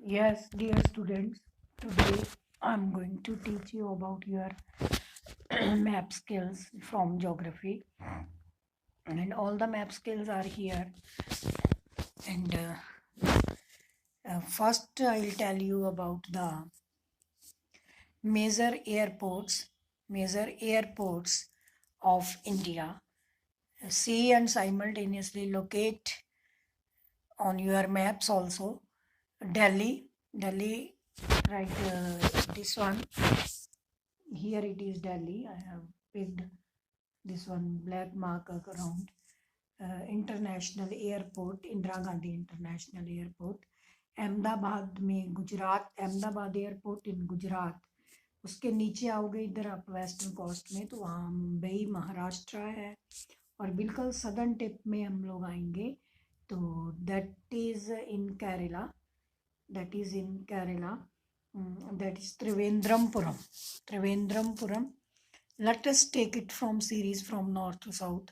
Yes, dear students, today I'm going to teach you about your map skills from geography, and all the map skills are here. And first, I'll tell you about the major airports, major airports of India. See and simultaneously locate on your maps also. Delhi, right? This one. Here it is Delhi. I have picked this one black mark around international airport Indira Gandhi international airport Ahmedabad में Gujarat Ahmedabad airport इन गुजरात उसके नीचे आओगे इधर आप western coast में तो वहाँ मुंबई महाराष्ट्र है और बिल्कुल सदर्न टिप में हम लोग आएंगे तो that is in Kerala that is in Kerala that is Trivandrum. Let us take it from series from north to south.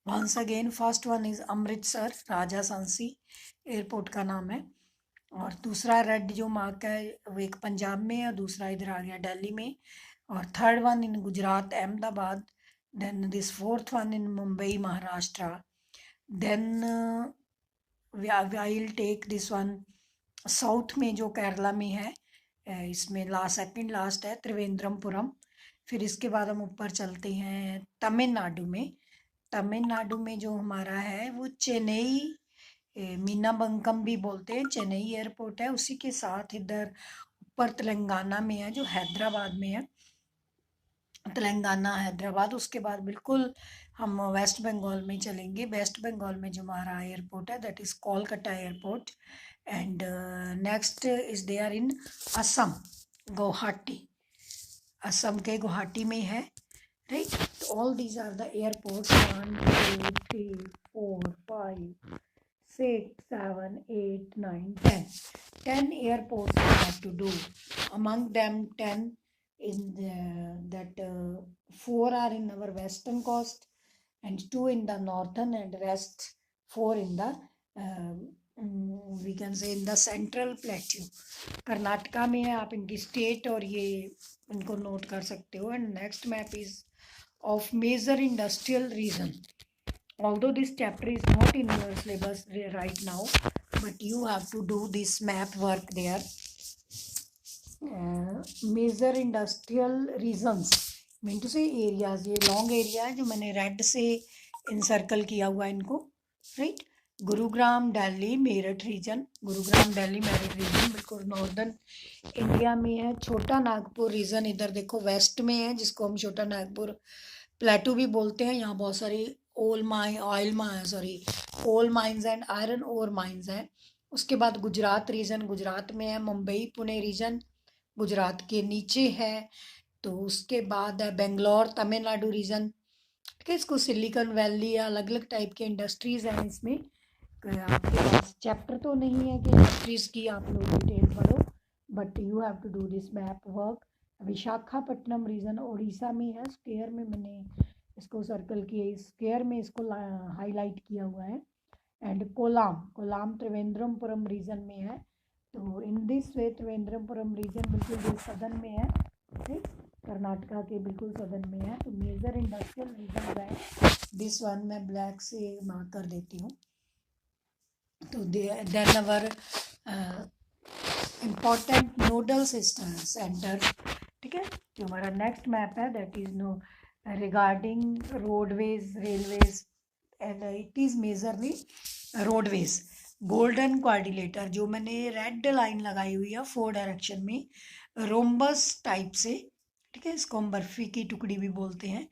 Once again, first one is Amritsar Raja Sansi airport का नाम है और दूसरा रेड जो मार्क है वो एक पंजाब में है दूसरा इधर आ गया दिल्ली में और third one in Gujarat Ahmedabad then this fourth one in Mumbai Maharashtra then I will take this one south में जो केरला में है इसमें सेकंड लास्ट है त्रिवेंद्रमपुरम फिर इसके बाद हम ऊपर चलते हैं तमिलनाडु में जो हमारा है वो चेन्नई मीनाबंकम भी बोलते हैं चेन्नई एयरपोर्ट है उसी के साथ इधर ऊपर तेलंगाना में है जो हैदराबाद में है तेलंगाना हैदराबाद उसके बाद बिल्कुल हम वेस्ट बंगाल में चलेंगे वेस्ट बंगाल में जो हमारा एयरपोर्ट है that is Kolkata airport and next is there in Assam Guwahati Assam के गुवाहाटी में है right all these are the airports 1 2 3 4 5 6 7 8 9 10 airports we have to do among them 10 in that 4 are in our western coast and 2 in the northern and rest 4 in the we can say in the central plateau Karnataka में है आप इनकी state और ये इनको note कर सकते हो and next map is of major industrial region although this chapter is not in your syllabus right now but you have to do this map work there major industrial regions mean to say areas ये long area है जो मैंने red से encircle किया हुआ है इनको right Gurugram Delhi Meerut region Gurugram Delhi Meerut region बिल्कुल नॉर्दर्न इंडिया में है छोटा नागपुर रीजन इधर देखो वेस्ट में है जिसको हम छोटा नागपुर प्लेटू भी बोलते हैं यहाँ बहुत सारी ओल mines and iron ore mines हैं उसके बाद गुजरात रीजन गुजरात में है मुंबई पुणे रीजन गुजरात के नीचे है तो उसके बाद है बेंगलोर तमिलनाडु रीजन ठीक है इसको सिलिकॉन वैली या अलग अलग टाइप के इंडस्ट्रीज़ हैं इसमें आपके पास चैप्टर तो नहीं है कि इंडस्ट्रीज़ की आप लोग डिटेल पढ़ो but you have to do this map work Visakhapatnam region Orissa में है स्क्वायर में मैंने इसको सर्कल किया स्क्वायर में इसको हाईलाइट किया हुआ है एंड कोलाम त्रिवेंद्रमपुरम रीजन में है तो in this way Trivandrampuram reason बिल्कुल जो सदन में है ठीक कर्नाटका के बिल्कुल सदन में है तो मेजर इंडस्ट्रियल रीजन है दिस वन मैं ब्लैक से मार्क कर देती हूँ तो then our important nodal system center ठीक है जो हमारा नेक्स्ट मैप है that is no regarding roadways railways and it is majorly roadways golden quadrilateral जो मैंने रेड लाइन लगाई हुई है 4 डायरेक्शन में रोम्बस टाइप से ठीक है इसको हम बर्फ़ी की टुकड़ी भी बोलते हैं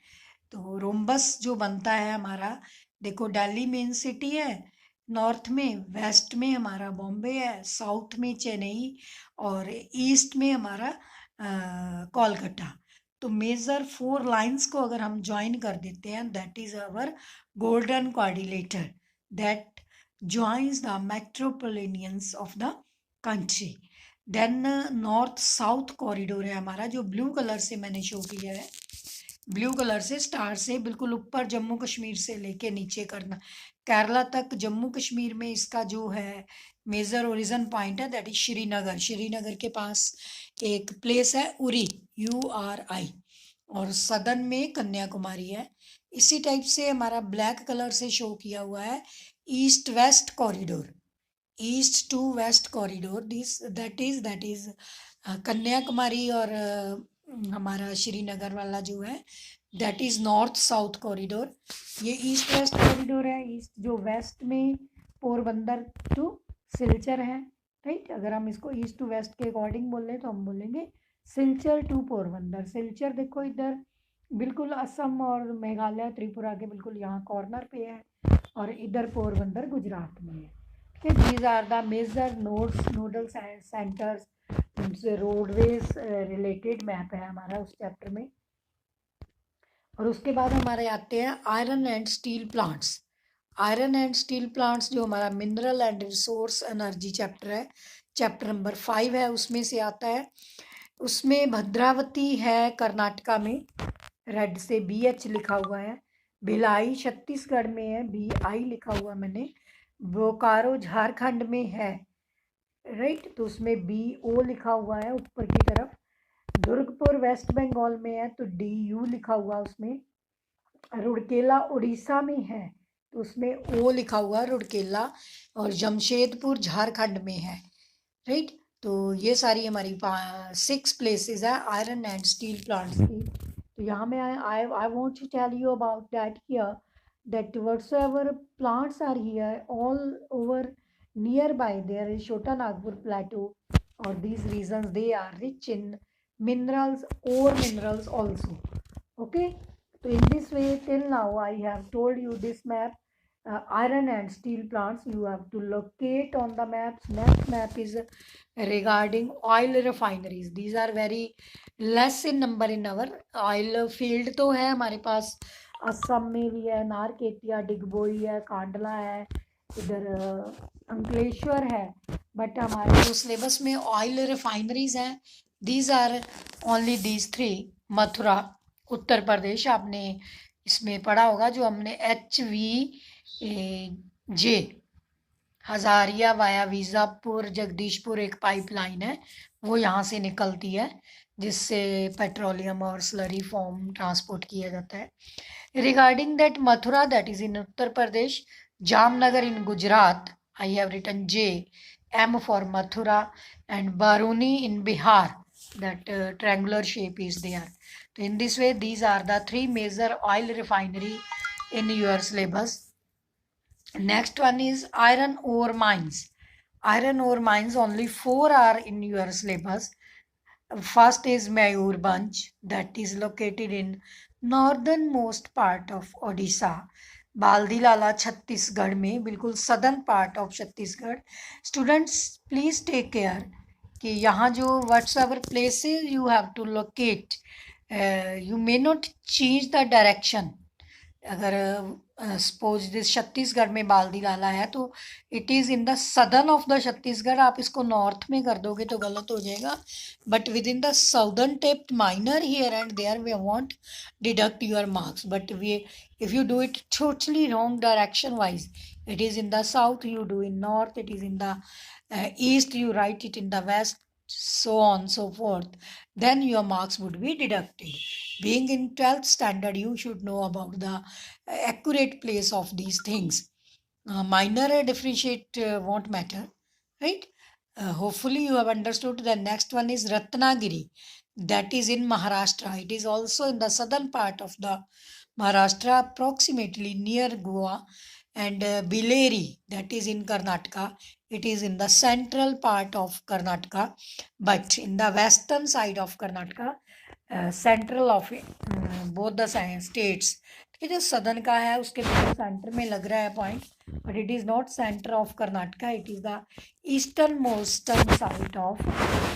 तो रोम्बस जो बनता है हमारा देखो दिल्ली मेन सिटी है नॉर्थ में वेस्ट में हमारा बॉम्बे है साउथ में चेन्नई और ईस्ट में हमारा कोलकाता तो मेजर 4 लाइंस को अगर हम ज्वाइन कर देते हैं that is our golden quadrilateral that joins the metropolitans of the country then north south corridor है हमारा जो ब्लू कलर से मैंने शो किया है ब्लू कलर से स्टार से बिल्कुल ऊपर जम्मू कश्मीर से लेके नीचे केरला तक, जम्मू कश्मीर में इसका जो है मेजर ओरिजिन पॉइंट है दैट इज श्रीनगर। श्रीनगर के पास एक प्लेस है उरी, URI, और सदर्न में कन्याकुमारी है। इसी टाइप से हमारा ब्लैक कलर से शो किया हुआ है east west corridor, east to west corridor, this that is Kanyakumari, और हमारा श्रीनगर वाला जो है that is north south corridor. ये ईस्ट वेस्ट कॉरिडोर है। ईस्ट जो वेस्ट में पोरबंदर टू सिलचर है, राइट। अगर हम इसको ईस्ट टू वेस्ट के अकॉर्डिंग बोल रहे तो हम बोलेंगे सिलचर टू पोरबंदर। सिलचर देखो इधर बिल्कुल असम और मेघालय त्रिपुरा के बिल्कुल यहाँ कॉर्नर पे है, और इधर पोरबंदर गुजरात में है। Okay, these are the major nodal centers, roadways related map है हमारा उस चैप्टर में। और उसके बाद हमारे आते हैं iron and steel plants. Iron and steel plants जो हमारा mineral and resource energy chapter है, चैप्टर नंबर 5 है, उसमें से आता है। उसमें भद्रावती है कर्नाटका में, रेड से BH लिखा हुआ है। भिलाई छत्तीसगढ़ में है, BI लिखा हुआ मैंने। बोकारो झारखंड में है, राइट, तो उसमें BO लिखा हुआ है ऊपर की तरफ। दुर्गपुर वेस्ट बंगाल में है तो DU लिखा हुआ उसमें। रुड़केला उड़ीसा में है तो उसमें O लिखा हुआ रुड़केला। और जमशेदपुर झारखंड में है, राइट। तो ये सारी हमारी 6 प्लेसेस है आयरन एंड स्टील प्लांट्स की। तो यहाँ में I want to tell you about that here that whatsoever plants are here all over nearby there is Chota Nagpur plateau, or these regions they are rich in minerals or minerals also. Okay, so in this way till now I have told you this map, iron and steel plants you have to locate on the maps. Next map is regarding oil refineries. These are very less in number in our oil field। तो है हमारे पास असम में भी है, नारकेतिया, डिगबोई है, कांडला है, इधर अंकलेश्वर है। बट हमारे जो सिलेबस में ऑयल रिफाइनरीज हैं these are only these 3। Mathura Uttar Pradesh, आपने इसमें पढ़ा होगा जो हमने HVJ हजारिया वाया वीजापुर जगदीशपुर एक पाइपलाइन है, वो यहाँ से निकलती है जिससे पेट्रोलियम और स्लरी फॉर्म ट्रांसपोर्ट किया जाता है। Regarding that Mathura that is in Uttar Pradesh, Jamnagar in Gujarat, I have written JM for Mathura, and Barauni in Bihar, that triangular shape is there. तो in this way these are the 3 major oil refinery in your syllabus. Next one is iron ore mines. Iron ore mines, only 4 are in your syllabus. First is Mayurbhanj, that is located in northernmost part of Odisha. Bailadila Chhattisgarh में, बिल्कुल southern part of Chhattisgarh. Students please take care कि यहाँ जो whatsoever places you have to locate, you may not change the direction. अगर suppose this Chhattisgarh में बाल्दीलाला है तो it is in the southern of the Chhattisgarh, आप इसको नॉर्थ में कर दोगे तो गलत हो जाएगा। But within the southern tapped minor here and there we won't deduct your marks, but we if you do it totally wrong direction wise, it is in the south you do in north, it is in the east you write it in the west, so on so forth, then your marks would be deducted. Being in 12th standard you should know about the accurate place of these things. Minor differentiate won't matter, right? Hopefully you have understood. The next one is Ratnagiri, that is in Maharashtra. It is also in the southern part of the Maharashtra, approximately near Goa. And Bileri, that is in Karnataka. It is in the central part of Karnataka, but in the western side of Karnataka, central of both the states. ये जो southern का है उसके बिल्कुल centre में लग रहा है point, but it is not centre of Karnataka, it is the eastern most side of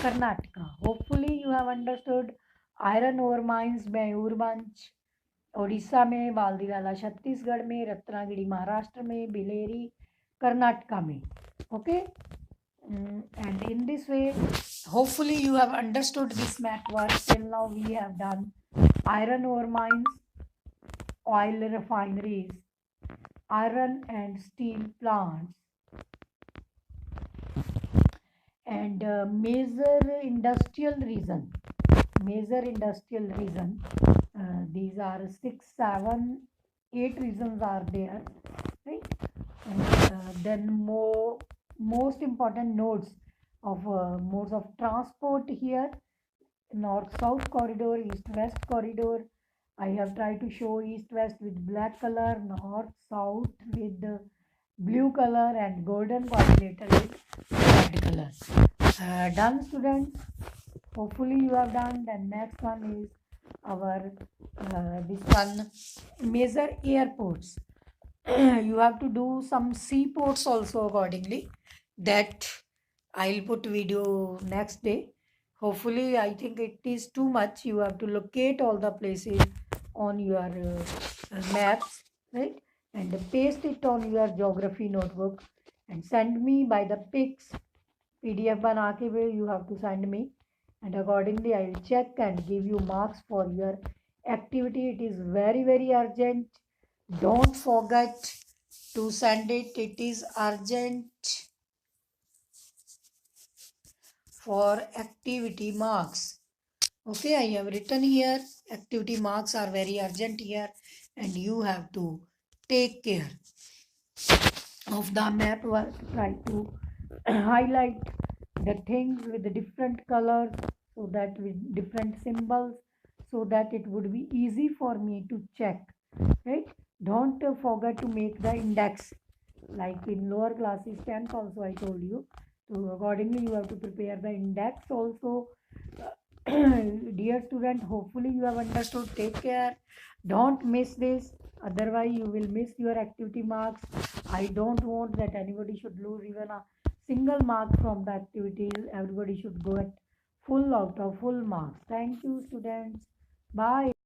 Karnataka. Hopefully you have understood. Iron ore mines Mayurbhanj Odisha में, बाल्दीलाला छत्तीसगढ़ में, रत्नागिरी महाराष्ट्र में, बिलेरी कर्नाटका में। Okay, and in this way hopefully you have understood this math work. Till now we have done iron ore mines, oil refineries, iron and steel plants, and major industrial reason. Major industrial reason. These are 6, 7, 8 reasons are there, right? And then most important modes of transport here: north-south corridor, east-west corridor. I have tried to show east-west with black color, north-south with blue color, and golden coordinator with red color. Done, students? Hopefully you have done. Then next one is our this one, major airports. You have to do some seaports also accordingly. That I'll put video next day. Hopefully, I think it is too much. You have to locate all the places on your maps, right? And paste it on your geography notebook and send me by the pics. PDF बना के भी you have to send me, and accordingly I will check and give you marks for your activity. It is very very urgent. Don't forget to send it. It is urgent for activity marks. Okay, I have written here activity marks are very urgent here, and you have to take care of the map work. Try to highlight the things with the different colors, so that with different symbols, so that it would be easy for me to check, right? Don't forget to make the index, like in lower classes 10th also I told you. So accordingly you have to prepare the index also. Dear student, hopefully you have understood. Take care, don't miss this, otherwise you will miss your activity marks. I don't want that anybody should lose even a single mark from the activities. Everybody should go at full out of full marks. Thank you, students. Bye.